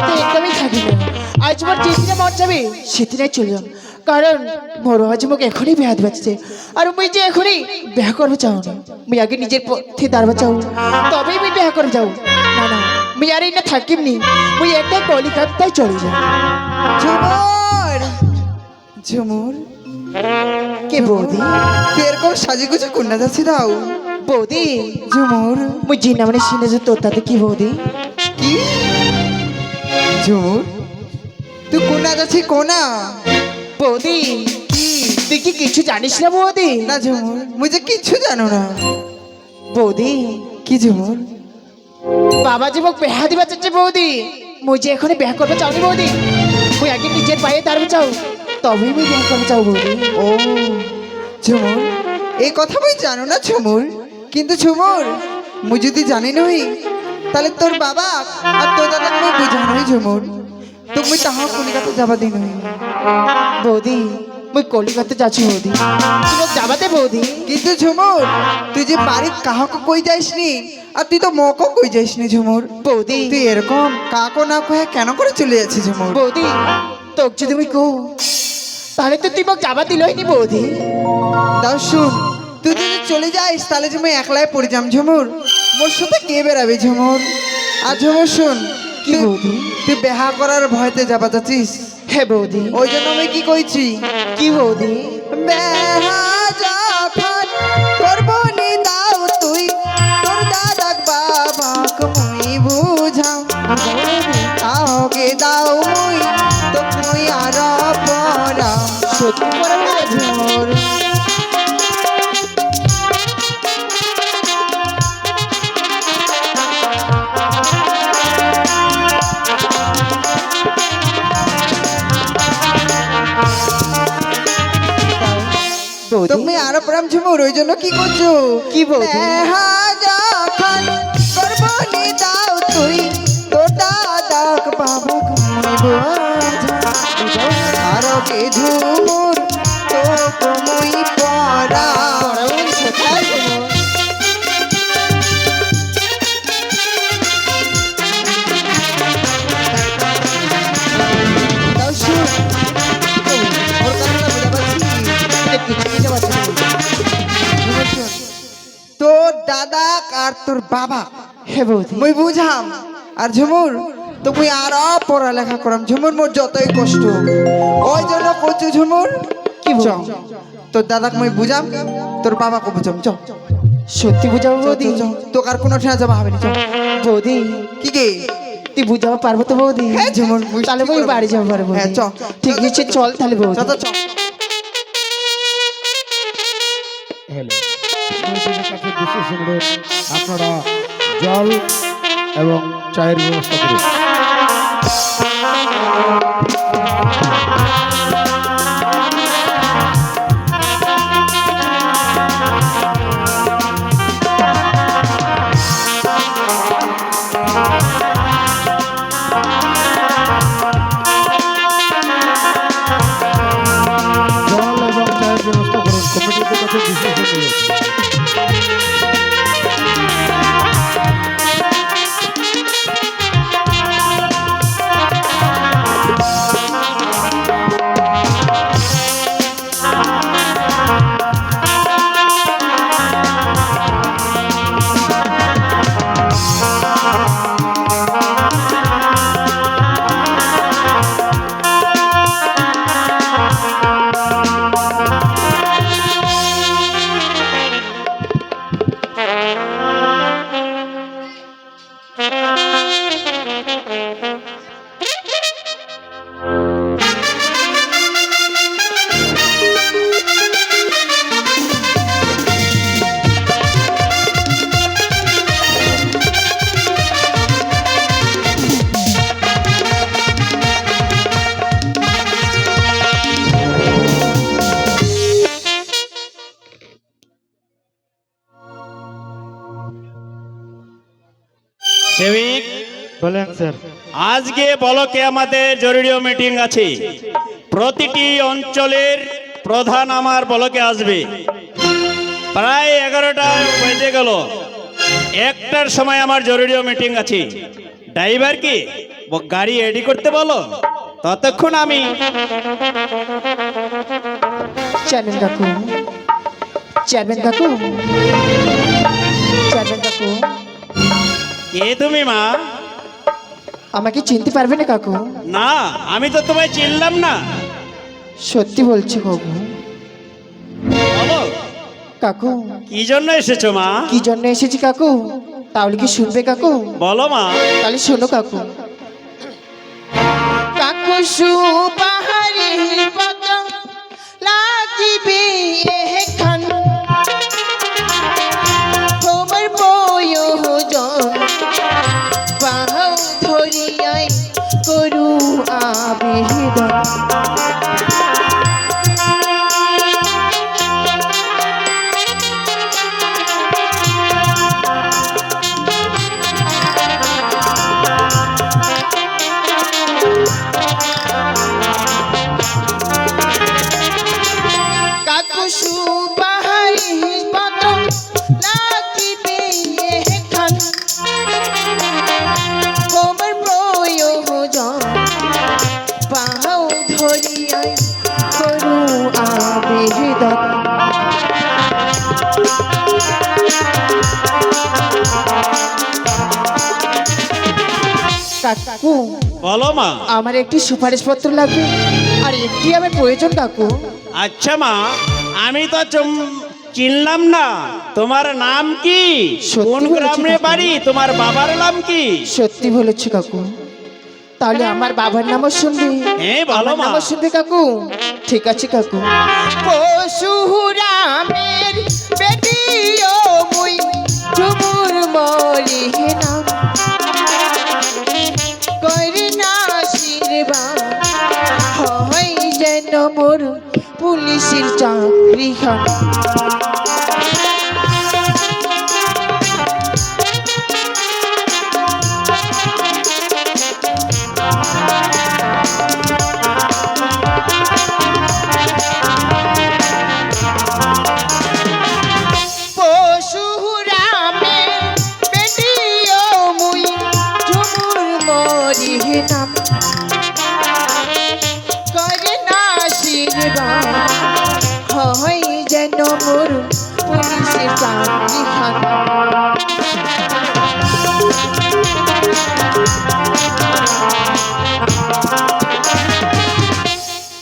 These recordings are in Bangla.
বাড়িতে একদমই থাকি না। আজ আমার যেদিনে মন যাবে সেদিনে চলে যাম, কারণ মোর আজ মোক এখনই বিয়া বাজছে। আর মুই যে এখনই বিয়া করবো চাও না, মুই আগে নিজের পথে দাঁড়বা চাও, তবেই মুই বিয়া করে যাও। না না, মুই আর না থাকিমনি, মুই একটা কলিকাতায় চলে যাও। ঝুমুর ঝুমুর কে বৌদি? তুই এরকম সাজিগুজি কন্যা যাচ্ছি দাও বৌদি ঝুমুর মুই জিনা মানে শুনে যে তোর তাতে কি বৌদি? কি ঝুমুর তুই কোনা যাচ্ছি কোনা বৌদি কি তুই কি কিছু জানিস না বৌদি? না ঝুমুর মুই যে কিচ্ছু জানো না বৌদি কি ঝুমুর বাবা যে মোক বেহা দিবা চাচ্ছে বৌদি, মুই যে এখনই বিয়া করবো চাওনি বৌদি, মুই আগে নিজের পায়ে দাঁড়াবো চাও, তবেই মুই বিয়া করবো চাও বৌদি। ও ঝুমুর এই কথা মুই জানো না ঝুমুর, কিন্তু ঝুমুর মুই যদি জানি নই তাহলে তোর বাবা আর তোর দাদা মুই বুঝানোই ঝুমুর, তো মুই তাহা কলিকাতা যাবা দিন বৌদি মুই কলিকাতা যাচ্ছি বৌদি, তুই মোক যাবা দে বৌদি। কিন্তু ঝুমুর তুই যে বাড়ির কাহাকে কই যাইসনি আর তুই তো মকও কই যাইসনি ঝুমুর, বৌদি তুই এরকম কাকো না কয়ে কেন করে চলে যাচ্ছিস ঝুমুর? বৌদি তোক যদি মুই কো তাহলে তো তুই মোক যাবা দিলই নি বৌদি। দাও শুন, তুই যদি চলে যাইস তাহলে যে মুই একলাই পড়ে যাম ঝুমুর, মোর সাথে কে বেরাবে ঝুমুর? আর ঝুমুর শুন, কি বৌদি? তুই বেহা করার ভয়তে যাবা যাচ্ছিস, হ্যাঁ বৌদি। ওই জন্য আমি কি কইছি, কি বৌদি? বেহা যখন করবো নি দাও তুই তোর দাদাক বাবাক মুই বুঝাও, কাহকে দাও মুই তো মুই আর পড়া সত্যি করে বলেছে। ঝুমুর। বৌদি তুমি আরো প্রাম ঝুমুর, ওই জন্য কি করছো? কি বৌদি? বেহা যখন করবো নি দাও তুই তোর দাদাক বাবাক মুই বুঝাও, আরো কে ঝুমুর তো মুই পড়া দাও শুন, ওর কথাটা বুঝা পারছি। তোর দাদা আর তোর বাবা হ্যাঁ বৌদি। মুই বুঝাম, আর ঝুমুর তো মুই আরো পড়ালেখা করাম ঝুমুর, মোর যতই কষ্ট ওই জন্য করছো ঝুমুর। কি চ বৌদি? তোর দাদাক মুই বুঝাম, তোর বাবাকে বুঝাম, চ সত্যি বুঝাবো বৌদি? তোকে আর কোনো ঠেনা যাবা হবে না, চ। বৌদি কি গে তুই বুঝাবো পারবো তো বৌদি? হ্যাঁ ঝুমুর, তাহলে মুই বাড়ি যাবো পারবো। হ্যাঁ চ, ঠিক আছে চল তাহলে বৌদি। চ তো চ। হ্যালো মসজিদের কাছে বিশেষ অনুরোধ, আপনারা জল এবং চায়ের ব্যবস্থা করুন। জল এবং চায়ের ব্যবস্থা করুন, কমিটির কাছে বিশেষ অনুরোধ। সেবিক বলেন স্যার। আজকে ব্লকে আমাদের জরুরি মিটিং আছে, প্রতিটি অঞ্চলের প্রধান আমার ব্লকে আসবে। প্রায় 11টা বেজে গেল, 1টার সময় আমার জরুরি মিটিং আছে। ড্রাইভারকে গাড়ি রেডি করতে বলো, ততক্ষণ আমি চেয়ারম্যান কাকু, চেয়ারম্যান কাকু, চেয়ারম্যান কাকু, কে তুমি মা? আমাকে চিনতে পারবে না কাকু? না, আমি তো তোমায় চিনলাম না। সত্যি বলছি কাকু। বলো কাকু, কি জন্য এসেছো মা? কি জন্য এসেছি কাকু তাহলে কি শুনবে কাকু? বলো মা। তাহলে শোনো কাকু। কাকু সুপাহাড়ি পতং লাগিবে এখান, তোমার প্রয়োজন বাহু ধরিয়াই করু আবেদন। কাকু সুপাহাড়ি পতং লাগিবে এখান, তোমার প্রয়োজন বাহু ধরিয়াই করু আবেদন। কাকু, বলো মা। আমার একটি সুপারিশপত্র লাগবে আর একটি আমার প্রয়োজন কাকু। আচ্ছা মা, আমি তো চিনলাম না, তোমার নাম কি? সত্যি কোন বলেছো গ্রামে কাকু। বাড়ি? তোমার বাবার নাম কি? সত্যি বলেছি কাকু। তাহলে আমার বাবার নামও শুনবে? হ্যাঁ, বলো আমার মা। নামও শুনবে কাকু? ঠিক আছে কাকু। পশুরামের বেটিও মুই ঝুমুর মরি নাম, করি না আশীর্বাদ হয় যেন মোর পুলিশের চাকরি খান। পশুরামের বেটিও মুই ঝুমুর মরি নাম, করে না আশীর্বাদ হয় যেন মোর পুলিশের চাকরি খান।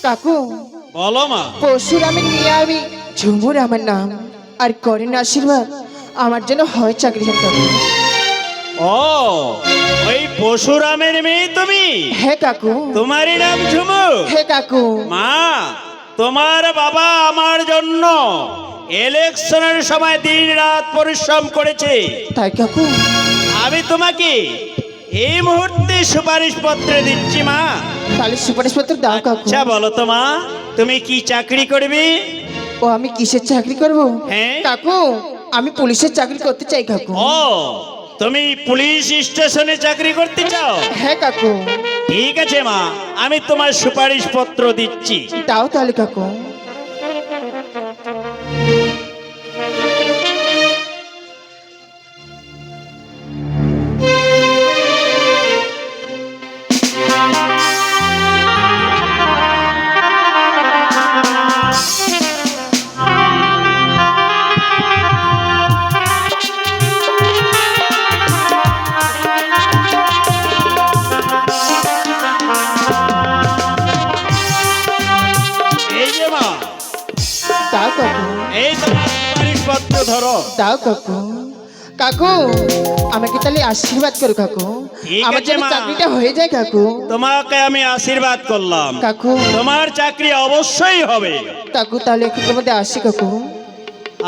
কাকু, বলো মা। পরশুরামের নিয়ে আমি ঝুমুর আমার নাম, আর করেন আশীর্বাদ আমার জন্য হয় চাকরি খান কাকু। ও, ওই পশুরামের মেয়ে তুমি? হ্যাঁ কাকু। তোমারই নাম ঝুমু? হ্যাঁ কাকু। মা, তোমার বাবা আমার জন্য ইলেকশনের সময় দিন রাত পরিশ্রম করেছে। তাই কাকু? আমি তোমাকে এই মুহূর্তে সুপারিশ পত্রে দিচ্ছি মা। তাহলে সুপারিশপত্র দাও কাকু। আচ্ছা বলো তো মা, তুমি কি চাকরি করবে? ও, আমি কিসের চাকরি করব? হ্যাঁ। কাকু, আমি পুলিশের চাকরি করতে চাই কাকু। ও, তুমি পুলিশ স্টেশনে চাকরি করতে চাও? হ্যাঁ কাকু। ঠিক আছে মা, আমি তোমার সুপারিশ পত্র দিচ্ছি। দাও তাহলে কাকু। এই যে মা, দাও কাকু। এই তোমার সুপারিশ পত্র ধরো। দাও কাকু। কাকু, আমাকে তাহলে আশীর্বাদ করো কাকু। ঠিক আমার আছে, জন্য মা। চাকরিটা হয়ে যায় কাকু। তোমাকে আমি আশীর্বাদ করলাম, কাকু, তোমার চাকরি অবশ্যই হবে। কাকু তাহলে এখানের মধ্যে আসি কাকু।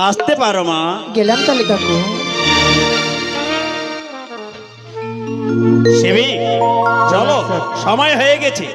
আসতে পারো মা। গেলাম তাহলে কাকু। সেবিক, চলো, সময় হয়ে গেছে।